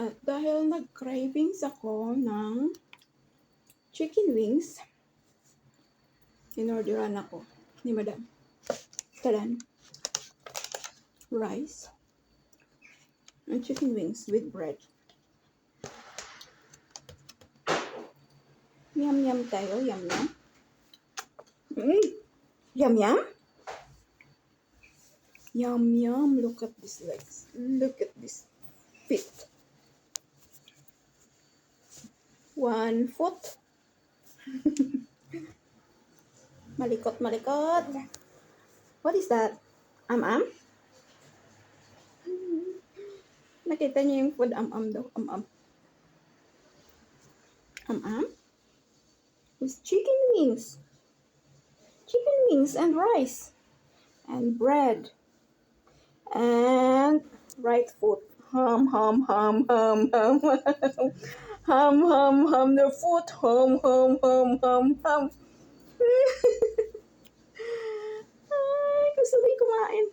At dahil nag-cravings ako ng chicken wings, inorderan ako ni Madam. Tadan. Rice and chicken wings with bread. Yum yum tayo, yum yum. Yum yum. Yum yum. Look at these legs. Look at this feet. 1 foot. Malikot, malikot. What is that? Am-am? Nakita niyo yung food am-am daw. Am-am. Am-am? With chicken wings. Chicken wings and rice. And bread. And right foot. Hum, hum, hum, hum, hum. Hum, hum, hum. The foot. Hum, hum, hum, hum, hum. Ay, gusto ko kumain.